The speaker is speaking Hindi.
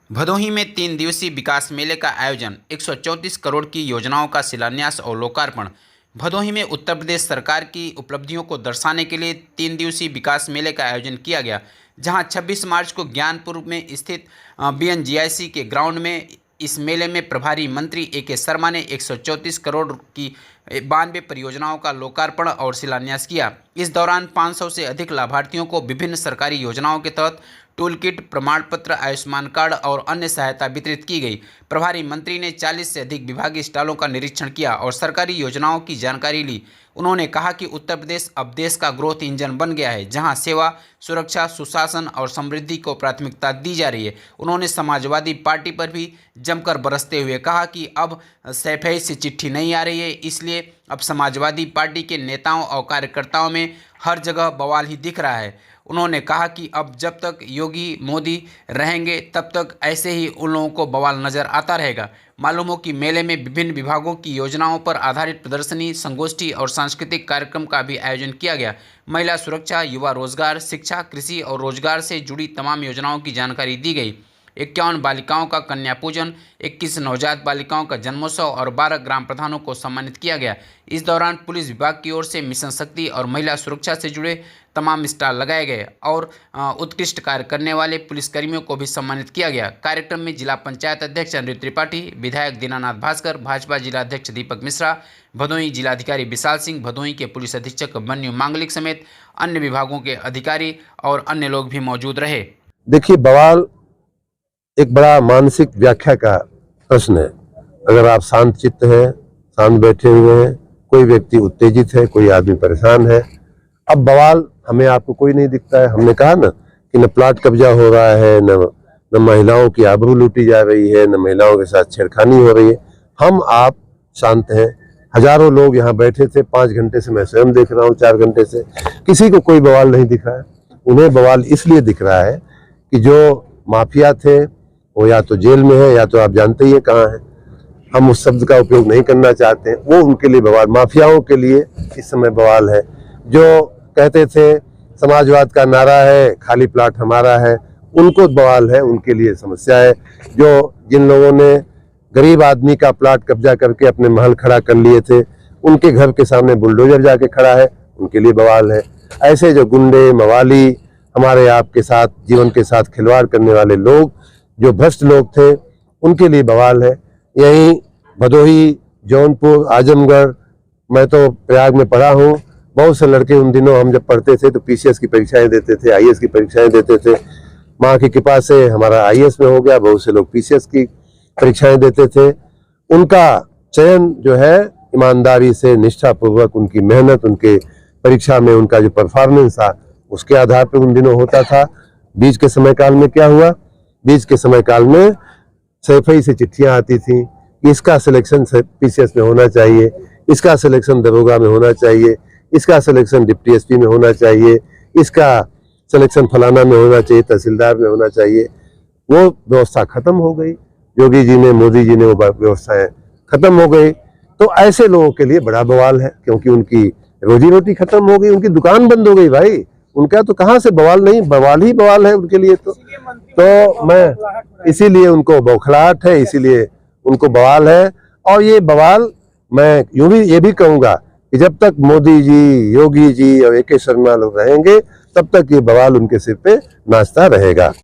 भदोही में 3 दिवसीय विकास मेले का आयोजन, 134 करोड़ की योजनाओं का शिलान्यास और लोकार्पण। भदोही में उत्तर प्रदेश सरकार की उपलब्धियों को दर्शाने के लिए 3 दिवसीय विकास मेले का आयोजन किया गया, जहां 26 मार्च को ज्ञानपुर में स्थित BNGIC के ग्राउंड में इस मेले में प्रभारी मंत्री AK शर्मा ने 134 करोड़ की 92 परियोजनाओं का लोकार्पण और शिलान्यास किया। इस दौरान 500 से अधिक लाभार्थियों को विभिन्न सरकारी योजनाओं के तहत टूल किट, प्रमाण पत्र, आयुष्मान कार्ड और अन्य सहायता वितरित की गई। प्रभारी मंत्री ने 40 से अधिक विभागीय स्टॉलों का निरीक्षण किया और सरकारी योजनाओं की जानकारी ली। उन्होंने कहा कि उत्तर प्रदेश अब देश का ग्रोथ इंजन बन गया है, जहां सेवा, सुरक्षा, सुशासन और समृद्धि को प्राथमिकता दी जा रही है। उन्होंने समाजवादी पार्टी पर भी जमकर बरसते हुए कहा कि अब सैफई से चिट्ठी नहीं आ रही है, इसलिए अब समाजवादी पार्टी के नेताओं और कार्यकर्ताओं में हर जगह बवाल ही दिख रहा है। उन्होंने कहा कि अब जब तक योगी मोदी रहेंगे तब तक ऐसे ही उन लोगों को बवाल नज़र आता रहेगा। मालूम हो कि मेले में विभिन्न विभागों की योजनाओं पर आधारित प्रदर्शनी, संगोष्ठी और सांस्कृतिक कार्यक्रम का भी आयोजन किया गया। महिला सुरक्षा, युवा रोजगार, शिक्षा, कृषि और रोजगार से जुड़ी तमाम योजनाओं की जानकारी दी गई। 51 बालिकाओं का कन्या पूजन, 21 नवजात बालिकाओं का जन्मोत्सव और 12 ग्राम प्रधानों को सम्मानित किया गया। इस दौरान पुलिस विभाग की ओर से मिशन शक्ति और महिला सुरक्षा से जुड़े तमाम स्टॉल लगाए गए और उत्कृष्ट कार्य करने वाले पुलिसकर्मियों को भी सम्मानित किया गया। कार्यक्रम में जिला पंचायत अध्यक्ष अनिरुद्ध त्रिपाठी, विधायक दीनानाथ भास्कर, भाजपा जिला अध्यक्ष दीपक मिश्रा, भदोही जिलाधिकारी विशाल सिंह, भदोही के पुलिस अधीक्षक बन्यू मांगलिक समेत अन्य विभागों के अधिकारी और अन्य लोग भी मौजूद रहे। देखिए, बवाल एक बड़ा मानसिक व्याख्या का प्रश्न है। अगर आप शांत चित्त हैं, शांत बैठे हुए हैं, कोई व्यक्ति उत्तेजित है, कोई आदमी परेशान है, अब बवाल हमें आपको कोई नहीं दिखता है। हमने कहा ना कि न प्लाट कब्जा हो रहा है, न महिलाओं की आबरू लूटी जा रही है, न महिलाओं के साथ छेड़खानी हो रही है। हम आप शांत हैं। हजारों लोग यहाँ बैठे थे, 5 घंटे से मैं स्वयं देख रहा हूँ, 4 घंटे से किसी को कोई बवाल नहीं दिख रहा है। उन्हें बवाल इसलिए दिख रहा है कि जो माफिया थे वो या तो जेल में है या तो आप जानते ही है कहाँ है। हम उस शब्द का उपयोग नहीं करना चाहते हैं। वो उनके लिए बवाल, माफियाओं के लिए इस समय बवाल है। जो कहते थे समाजवाद का नारा है, खाली प्लाट हमारा है, उनको बवाल है, उनके लिए समस्या है। जो जिन लोगों ने गरीब आदमी का प्लाट कब्जा करके अपने महल खड़ा कर लिए थे, उनके घर के सामने बुलडोजर जाके खड़ा है, उनके लिए बवाल है। ऐसे जो गुंडे, मवाली, हमारे आपके साथ जीवन के साथ खिलवाड़ करने वाले लोग, जो भ्रष्ट लोग थे, उनके लिए बवाल है। यहीं भदोही, जौनपुर, आजमगढ़, मैं तो प्रयाग में पढ़ा हूँ। बहुत से लड़के उन दिनों हम जब पढ़ते थे तो PCS की परीक्षाएं देते थे, IAS की परीक्षाएं देते थे। माँ की कृपा से हमारा IAS में हो गया, बहुत से लोग PCS की परीक्षाएं देते थे। उनका चयन जो है ईमानदारी से, निष्ठापूर्वक, उनकी मेहनत, उनके परीक्षा में उनका जो परफॉर्मेंस था उसके आधार पर उन दिनों होता था। बीच के समय काल में क्या हुआ? बीच के समय काल में सैफई से चिट्ठियां आती थी, इसका सिलेक्शन PCS में होना चाहिए, इसका सिलेक्शन दरोगा में होना चाहिए, इसका सिलेक्शन डिप्टी SP में होना चाहिए, इसका सिलेक्शन फलाना में होना चाहिए, तहसीलदार में होना चाहिए। वो व्यवस्था खत्म हो गई। योगी जी ने, मोदी जी ने वो व्यवस्थाएं खत्म हो गई। तो ऐसे लोगों के लिए बड़ा बवाल है, क्योंकि उनकी रोजी रोटी खत्म हो गई, उनकी दुकान बंद हो गई। भाई, उनका तो कहाँ से बवाल नहीं, बवाल ही बवाल है उनके लिए। तो मैं इसीलिए उनको बौखलाहट है, इसीलिए उनको बवाल है। और ये बवाल मैं यूं भी ये भी कहूंगा कि जब तक मोदी जी, योगी जी और AK शर्मा लोग रहेंगे तब तक ये बवाल उनके सिर पे नाचता रहेगा।